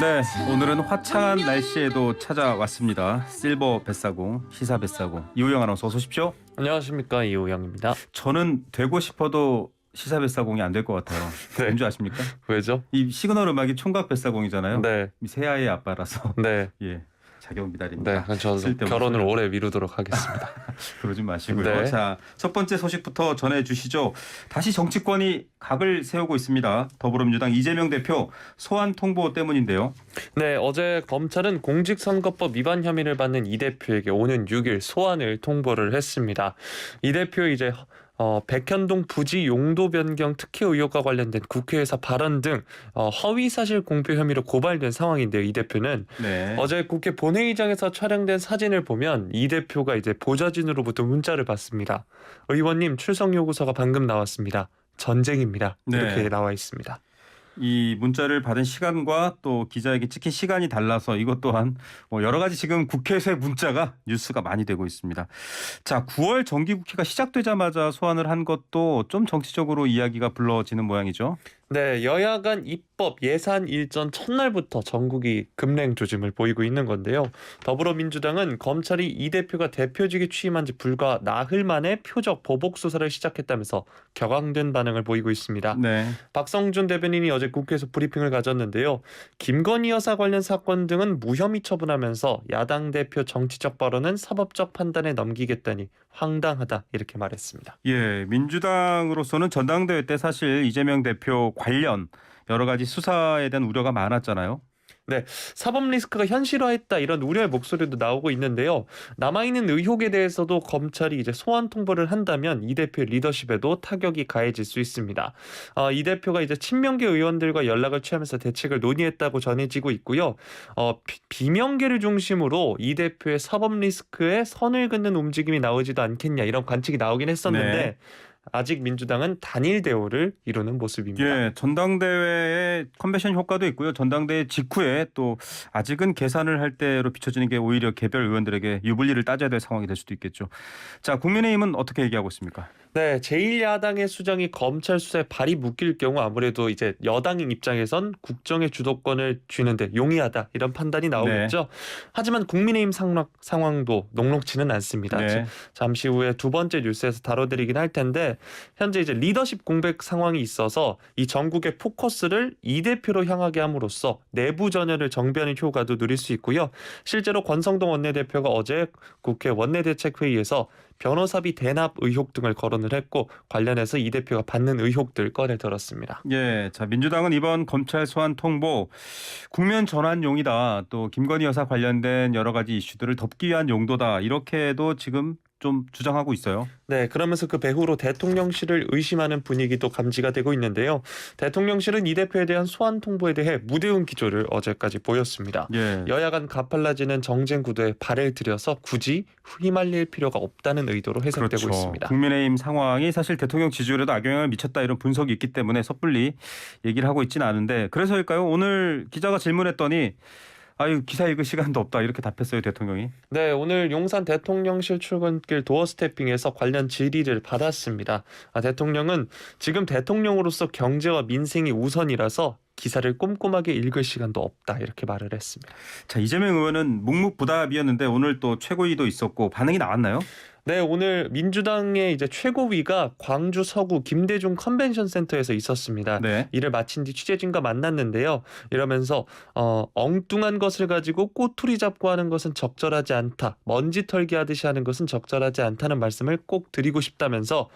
네, 오늘은 화창한 날씨에도 찾아왔습니다. 실버 뱃사공, 시사 뱃사공. 이호영 아나운서 어서 오십시오. 안녕하십니까, 이호영입니다. 저는 되고 싶어도 시사 뱃사공이 안 될 것 같아요. 네. 왠지 아십니까? 왜죠? 이 시그널 음악이 총각 뱃사공이잖아요. 네, 이 새아이의 아빠라서 네, 예, 자격 네. 미달입니다. 그럼 저도 쓸데없는 결혼을 소리. 오래 미루도록 하겠습니다. 그러지 마시고요. 네. 자, 첫 번째 소식부터 전해주시죠. 다시 정치권이 각을 세우고 있습니다. 더불어민주당 이재명 대표 소환 통보 때문인데요. 네, 어제 검찰은 공직선거법 위반 혐의를 받는 이 대표에게 오는 6일 소환을 통보를 했습니다. 이 대표 이제 백현동 부지 용도 변경 특혜 의혹과 관련된 국회에서 발언 등 허위 사실 공표 혐의로 고발된 상황인데요. 이 대표는 네. 어제 국회 본회의장에서 촬영된 사진을 보면 이 대표가 이제 보좌진으로부터 문자를 받습니다. 의원님 출석 요구서가 방금 나왔습니다. 전쟁입니다. 이렇게 네. 나와 있습니다. 이 문자를 받은 시간과 또 기자에게 찍힌 시간이 달라서 이것 또한 여러 가지 지금 국회에서의 문자가 뉴스가 많이 되고 있습니다. 자, 9월 정기국회가 시작되자마자 소환을 한 것도 좀 정치적으로 이야기가 불러지는 모양이죠. 네, 여야 간 입법 예산 일전 첫날부터 전국이 급냉 조짐을 보이고 있는 건데요. 더불어민주당은 검찰이 이 대표가 대표직에 취임한 지 불과 나흘 만에 표적 보복 수사를 시작했다면서 격앙된 반응을 보이고 있습니다. 네. 박성준 대변인이 어제 국회에서 브리핑을 가졌는데요. 김건희 여사 관련 사건 등은 무혐의 처분하면서 야당 대표 정치적 발언은 사법적 판단에 넘기겠다니 황당하다 이렇게 말했습니다. 예, 민주당으로서는 전당대회 때 사실 이재명 대표 관련 여러 가지 수사에 대한 우려가 많았잖아요. 네, 사법 리스크가 현실화했다 이런 우려의 목소리도 나오고 있는데요. 남아있는 의혹에 대해서도 검찰이 이제 소환 통보를 한다면 이 대표의 리더십에도 타격이 가해질 수 있습니다. 이 대표가 이제 친명계 의원들과 연락을 취하면서 대책을 논의했다고 전해지고 있고요. 비명계를 중심으로 이 대표의 사법 리스크에 선을 긋는 움직임이 나오지도 않겠냐 이런 관측이 나오긴 했었는데 네. 아직 민주당은 단일 대우를 이루는 모습입니다. 예, 전당대회의 컨벤션 효과도 있고요. 전당대회 직후에 또 아직은 계산을 할 때로 비춰지는 게 오히려 개별 의원들에게 유불리를 따져야 될 상황이 될 수도 있겠죠. 자, 국민의힘은 어떻게 얘기하고 있습니까? 네, 제1야당의 수장이 검찰 수사에 발이 묶일 경우 아무래도 이제 여당인 입장에선 국정의 주도권을 쥐는데 용이하다 이런 판단이 나오겠죠. 하지만 국민의힘 상황도 녹록지는 않습니다. 네. 잠시 후에 두 번째 뉴스에서 다뤄드리긴 할 텐데 현재 이제 리더십 공백 상황이 있어서 이 전국의 포커스를 이 대표로 향하게 함으로써 내부 전열을 정비하는 효과도 누릴 수 있고요. 실제로 권성동 원내대표가 어제 국회 원내대책회의에서 변호사비 대납 의혹 등을 거론을 했고 관련해서 이 대표가 받는 의혹들 꺼내 들었습니다. 예, 자, 민주당은 이번 검찰 소환 통보 국면 전환용이다. 또 김건희 여사 관련된 여러 가지 이슈들을 덮기 위한 용도다. 이렇게도 지금 좀 주장하고 있어요. 네, 그러면서 그 배후로 대통령실을 의심하는 분위기도 감지가 되고 있는데요. 대통령실은 이 대표에 대한 소환 통보에 대해 무대응 기조를 어제까지 보였습니다. 예. 여야 간 가팔라지는 정쟁 구도에 발을 들여서 굳이 휘말릴 필요가 없다는 의도로 해석되고 그렇죠. 있습니다. 국민의힘 상황이 사실 대통령 지지율에도 악영향을 미쳤다 이런 분석이 있기 때문에 섣불리 얘기를 하고 있지는 않은데 그래서일까요? 오늘 기자가 질문했더니 아유 기사 읽을 시간도 없다 이렇게 답했어요 대통령이. 네, 오늘 용산 대통령실 출근길 도어 스태핑에서 관련 질의를 받았습니다. 대통령은 지금 대통령으로서 경제와 민생이 우선이라서 기사를 꼼꼼하게 읽을 시간도 없다 이렇게 말을 했습니다. 자, 이재명 의원은 묵묵부답이었는데 오늘 또 최고위도 있었고 반응이 나왔나요? 네, 오늘 민주당의 이제 최고위가 광주 서구 김대중 컨벤션 센터에서 있었습니다. 네. 이를 마친 뒤 취재진과 만났는데요. 이러면서 엉뚱한 것을 가지고 꼬투리 잡고 하는 것은 적절하지 않다. 먼지 털기 하듯이 하는 것은 적절하지 않다는 말씀을 꼭 드리고 싶다면서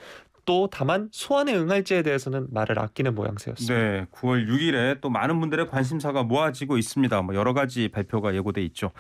또 다만 소환에 응할지에 대해서는 말을 아끼는 모양새였습니다. 네, 9월 6일에 또 많은 분들의 관심사가 모아지고 있습니다. 여러 가지 발표가 예고돼 있죠.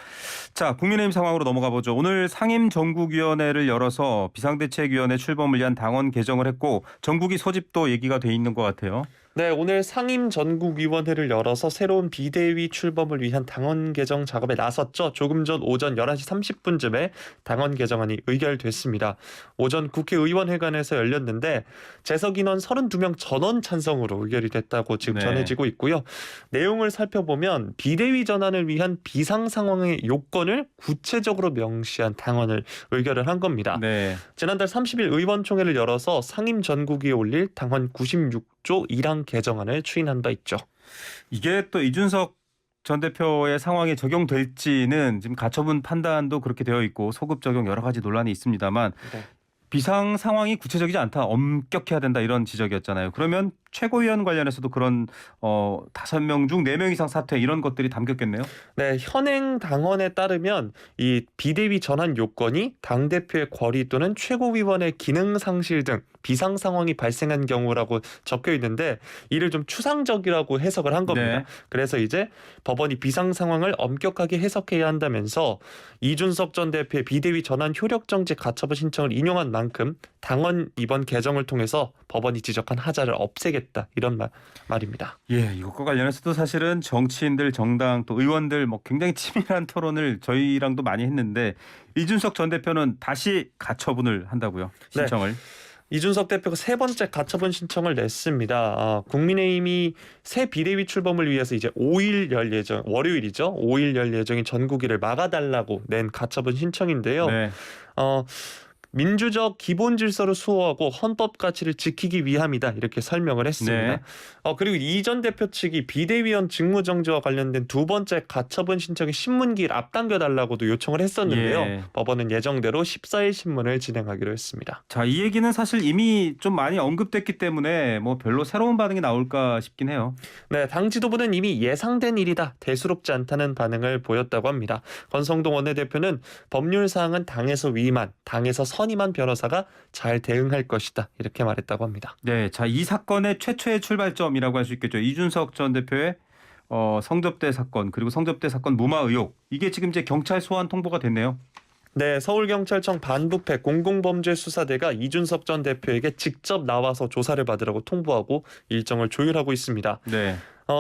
자, 국민의힘 상황으로 넘어가 보죠. 오늘 상임전국위원회를 열어서 비상대책위원회 출범을 위한 당원 개정을 했고 전국위 소집도 얘기가 돼 있는 것 같아요. 네, 오늘 상임전국위원회를 열어서 새로운 비대위 출범을 위한 당원 개정 작업에 나섰죠. 조금 전 오전 11시 30분쯤에 당원 개정안이 의결됐습니다. 오전 국회의원회관에서 열렸는데 재석 인원 32명 전원 찬성으로 의결이 됐다고 지금 네. 전해지고 있고요. 내용을 살펴보면 비대위 전환을 위한 비상 상황의 요건을 구체적으로 명시한 당원을 의결을 한 겁니다. 네. 지난달 30일 의원총회를 열어서 상임전국위에 올릴 당원 96조 1항 개정안을 추인한 바 있죠. 이게 또 이준석 전 대표의 상황이 적용될지는 지금 가처분 판단도 그렇게 되어 있고 소급 적용 여러 가지 논란이 있습니다만 네. 비상 상황이 구체적이지 않다. 엄격해야 된다 이런 지적이었잖아요. 그러면 최고위원 관련해서도 그런 5명 중 4명 이상 사퇴 이런 것들이 담겼겠네요. 네, 현행 당헌에 따르면 이 비대위 전환 요건이 당대표의 권리 또는 최고위원의 기능 상실 등 비상 상황이 발생한 경우라고 적혀 있는데 이를 좀 추상적이라고 해석을 한 겁니다. 네. 그래서 이제 법원이 비상 상황을 엄격하게 해석해야 한다면서 이준석 전 대표의 비대위 전환 효력 정지 가처분 신청을 인용한 만큼 당헌 이번 개정을 통해서 법원이 지적한 하자를 없애겠다 이런 말입니다. 예, 이것과 관련해서도 사실은 정치인들, 정당 또 의원들 뭐 굉장히 치밀한 토론을 저희랑도 많이 했는데 이준석 전 대표는 다시 가처분을 한다고요. 신청을. 이준석 대표가 세 번째 가처분 신청을 냈습니다. 국민의힘이 새 비대위 출범을 위해서 이제 5일 열 예정, 월요일이죠. 5일 열 예정인 전국위를 막아달라고 낸 가처분 신청인데요. 네. 민주적 기본 질서를 수호하고 헌법 가치를 지키기 위함이다 이렇게 설명을 했습니다. 네. 그리고 이 전 대표 측이 비대위원 직무정지와 관련된 두 번째 가처분 신청의 신문기일 앞당겨달라고도 요청을 했었는데요. 예. 법원은 예정대로 14일 신문을 진행하기로 했습니다. 자, 이 얘기는 사실 이미 좀 많이 언급됐기 때문에 뭐 별로 새로운 반응이 나올까 싶긴 해요. 네, 당 지도부는 이미 예상된 일이다. 대수롭지 않다는 반응을 보였다고 합니다. 권성동 원내대표는 법률 사항은 당에서 위임한, 당에서 선임한 변호사가 잘 대응할 것이다. 이렇게 말했다고 합니다. 네, 자, 이 사건의 최초의 출발점이라고 할 수 있겠죠. 이준석 전 대표의 성접대 사건 그리고 성접대 사건 무마 의혹 이게 지금 이제 경찰 소환 통보가 됐네요. 네, 서울경찰청 반부패 공공범죄수사대가 이준석 전 대표에게 직접 나와서 조사를 받으라고 통보하고 일정을 조율하고 있습니다. 네.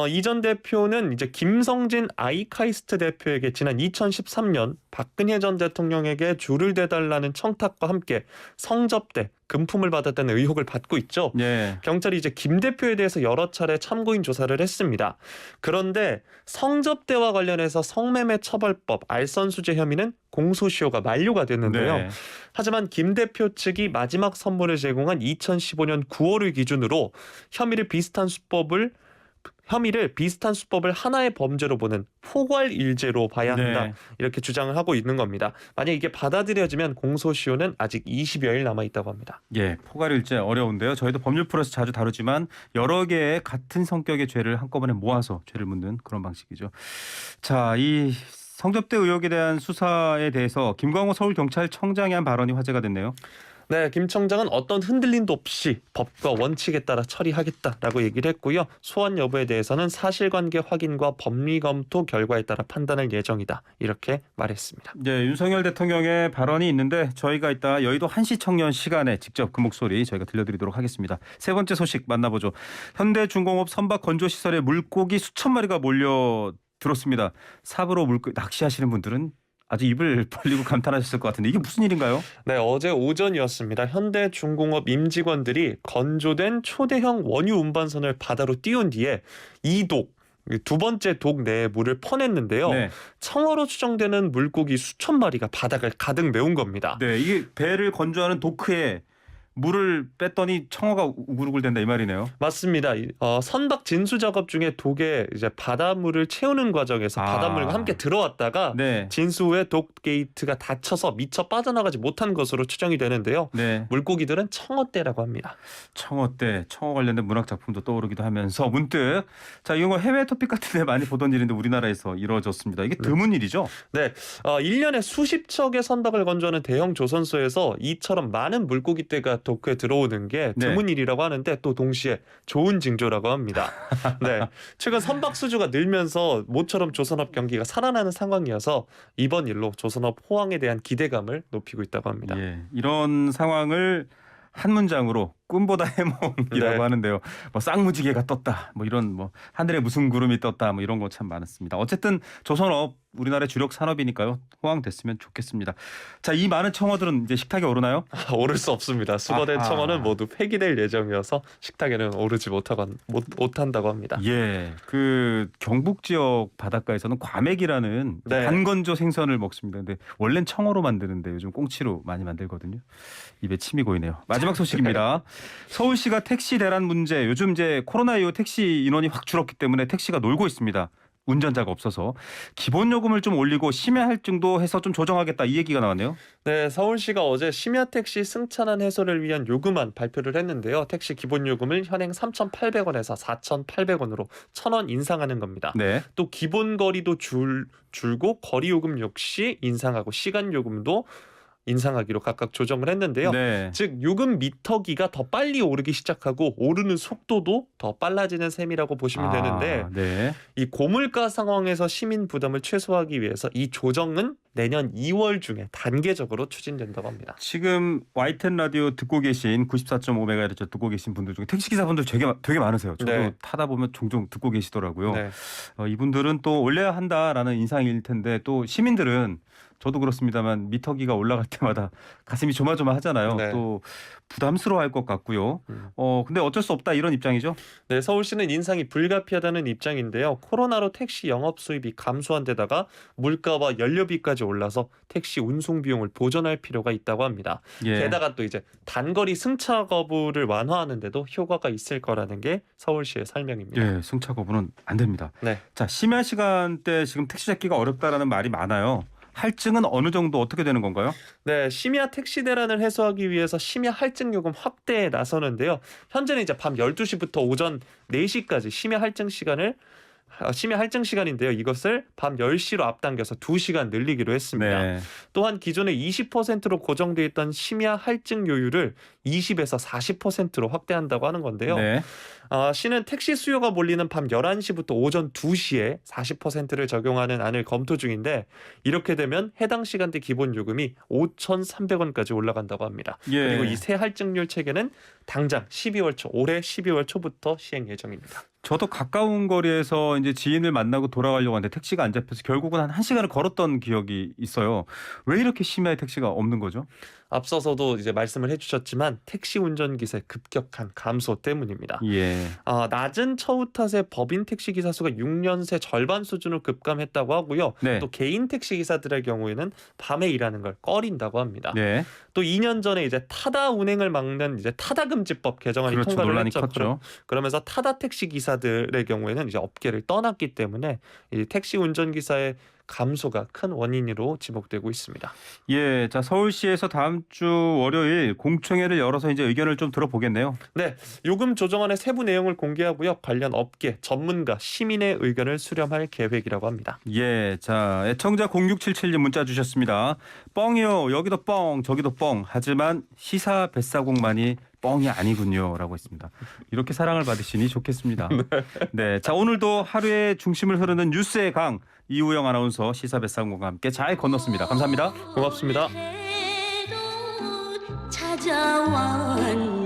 이 전 대표는 이제 김성진 아이카이스트 대표에게 지난 2013년 박근혜 전 대통령에게 줄을 대달라는 청탁과 함께 성접대, 금품을 받았다는 의혹을 받고 있죠. 네. 경찰이 이제 김 대표에 대해서 여러 차례 참고인 조사를 했습니다. 그런데 성접대와 관련해서 성매매 처벌법 알선수재 혐의는 공소시효가 만료가 됐는데요. 네. 하지만 김 대표 측이 마지막 선물을 제공한 2015년 9월을 기준으로 혐의를 비슷한 수법을 하나의 범죄로 보는 포괄일죄로 봐야 한다. 네. 이렇게 주장을 하고 있는 겁니다. 만약 이게 받아들여지면 공소시효는 아직 20여일 남아 있다고 합니다. 예, 포괄일죄 어려운데요. 저희도 법률 프로에서 자주 다루지만 여러 개의 같은 성격의 죄를 한꺼번에 모아서 죄를 묻는 그런 방식이죠. 자, 이 성접대 의혹에 대한 수사에 대해서 김광호 서울경찰청장의 한 발언이 화제가 됐네요. 네, 김 청장은 어떤 흔들림도 없이 법과 원칙에 따라 처리하겠다라고 얘기를 했고요. 소환 여부에 대해서는 사실관계 확인과 법리 검토 결과에 따라 판단할 예정이다. 이렇게 말했습니다. 네, 윤석열 대통령의 발언이 있는데 저희가 이따 여의도 한시 청년 시간에 직접 그 목소리 저희가 들려드리도록 하겠습니다. 세 번째 소식 만나보죠. 현대중공업 선박 건조시설에 물고기 수천 마리가 몰려 들었습니다. 삽으로 물고기 낚시하시는 분들은 아주 입을 벌리고 감탄하셨을 것 같은데 이게 무슨 일인가요? 네, 어제 오전이었습니다. 현대중공업 임직원들이 건조된 초대형 원유 운반선을 바다로 띄운 뒤에 두 번째 독 내에 물을 퍼냈는데요. 네. 청어로 추정되는 물고기 수천 마리가 바닥을 가득 메운 겁니다. 네, 이게 배를 건조하는 도크에 물을 뺐더니 청어가 우글우글 된다 이 말이네요. 맞습니다. 선박 진수 작업 중에 독에 이제 바닷물을 채우는 과정에서 바닷물과 함께 들어왔다가 네. 진수 후에 독 게이트가 닫혀서 미처 빠져나가지 못한 것으로 추정이 되는데요. 네. 물고기들은 청어떼라고 합니다. 청어떼, 청어 관련된 문학 작품도 떠오르기도 하면서 문득 자, 이건 해외 토픽 같은 데 많이 보던 일인데 우리나라에서 이루어졌습니다. 이게 드문 일이죠? 네, 1년에 수십 척의 선박을 건조하는 대형 조선소에서 이처럼 많은 물고기떼가 도크에 들어오는 게 드문 일이라고 하는데 또 동시에 좋은 징조라고 합니다. 네, 최근 선박 수주가 늘면서 모처럼 조선업 경기가 살아나는 상황이어서 이번 일로 조선업 호황에 대한 기대감을 높이고 있다고 합니다. 예, 이런 상황을 한 문장으로 꿈보다 해몽이라고 네. 하는데요. 뭐 쌍무지개가 떴다. 뭐 이런 뭐 하늘에 무슨 구름이 떴다. 뭐 이런 거 참 많았습니다. 어쨌든 조선업 우리나라의 주력 산업이니까요. 호황됐으면 좋겠습니다. 자, 이 많은 청어들은 이제 식탁에 오르나요? 오를 수 없습니다. 수거된 아하. 청어는 모두 폐기될 예정이어서 식탁에는 오르지 못한다고 합니다. 예, 그 경북 지역 바닷가에서는 과맥이라는 네. 반건조 생선을 먹습니다. 근데 원래는 청어로 만드는데 요즘 꽁치로 많이 만들거든요. 입에 침이 고이네요. 마지막 소식입니다. 서울시가 택시 대란 문제, 요즘 이제 코로나 이후 택시 인원이 확 줄었기 때문에 택시가 놀고 있습니다. 운전자가 없어서 기본 요금을 좀 올리고 심야 할증도 해서 좀 조정하겠다 이 얘기가 나왔네요. 네, 서울시가 어제 심야 택시 승차난 해소를 위한 요금안 발표를 했는데요. 택시 기본 요금을 현행 3,800원에서 4,800원으로 1,000원 인상하는 겁니다. 네. 또 기본 거리도 줄고 거리 요금 역시 인상하고 시간 요금도 인상하기로 각각 조정을 했는데요. 네. 즉 요금 미터기가 더 빨리 오르기 시작하고 오르는 속도도 더 빨라지는 셈이라고 보시면 되는데 네. 이 고물가 상황에서 시민 부담을 최소화하기 위해서 이 조정은 내년 2월 중에 단계적으로 추진된다고 합니다. 지금 YTN 라디오 듣고 계신 94.5MHz 듣고 계신 분들 중에 택시기사분들 되게 많으세요. 저도 네. 타다 보면 종종 듣고 계시더라고요. 네. 이분들은 또 올려야 한다라는 인상일 텐데 또 시민들은 저도 그렇습니다만 미터기가 올라갈 때마다 가슴이 조마조마하잖아요. 네. 또 부담스러워할 것 같고요. 근데 어쩔 수 없다 이런 입장이죠. 네, 서울시는 인상이 불가피하다는 입장인데요. 코로나로 택시 영업 수입이 감소한 데다가 물가와 연료비까지 올라서 택시 운송 비용을 보전할 필요가 있다고 합니다. 예. 게다가 또 이제 단거리 승차 거부를 완화하는데도 효과가 있을 거라는 게 서울시의 설명입니다. 예, 승차 거부는 안 됩니다. 네. 자, 심야 시간대 지금 택시 잡기가 어렵다라는 말이 많아요. 할증은 어느 정도 어떻게 되는 건가요? 네, 심야 택시 대란을 해소하기 위해서 심야 할증 요금 확대에 나서는데요. 현재는 이제 밤 12시부터 오전 4시까지 심야 할증 시간인데요. 이것을 밤 10시로 앞당겨서 2시간 늘리기로 했습니다. 네. 또한 기존에 20%로 고정돼 있던 심야 할증 요율을 20에서 40%로 확대한다고 하는 건데요. 네. 시는 택시 수요가 몰리는 밤 11시부터 오전 2시에 40%를 적용하는 안을 검토 중인데 이렇게 되면 해당 시간대 기본 요금이 5,300원까지 올라간다고 합니다. 예. 그리고 이 새 할증률 체계는 당장 12월 초, 올해 12월 초부터 시행 예정입니다. 저도 가까운 거리에서 이제 지인을 만나고 돌아가려고 하는데 택시가 안 잡혀서 결국은 한 1시간을 걸었던 기억이 있어요. 왜 이렇게 심야에 택시가 없는 거죠? 앞서서도 이제 말씀을 해주셨지만 택시 운전기사의 급격한 감소 때문입니다. 예. 낮은 처우 탓에 법인 택시 기사 수가 6년 새 절반 수준으로 급감했다고 하고요. 네. 또 개인 택시 기사들의 경우에는 밤에 일하는 걸 꺼린다고 합니다. 네. 또 2년 전에 이제 타다 운행을 막는 이제 타다 금지법 개정안이 그렇죠. 통과를 논란이 했죠. 컸죠. 그러면서 타다 택시 기사들의 경우에는 이제 업계를 떠났기 때문에 이 택시 운전 기사의 감소가 큰 원인으로 지목되고 있습니다. 예. 자, 서울시에서 다음 주 월요일 공청회를 열어서 이제 의견을 좀 들어보겠네요. 네, 요금 조정안의 세부 내용을 공개하고요. 관련 업계, 전문가, 시민의 의견을 수렴할 계획이라고 합니다. 예. 자, 애청자 0677님 문자 주셨습니다. 뻥이요. 여기도 뻥, 저기도 뻥. 하지만 시사 뱃사공만이 뻥이 아니군요라고 했습니다. 이렇게 사랑을 받으시니 좋겠습니다. 네. 자, 오늘도 하루의 중심을 흐르는 뉴스의 강 이우영 아나운서 시사 뱃사공과 함께 잘 건넜습니다. 감사합니다. 고맙습니다. 찾아왔네.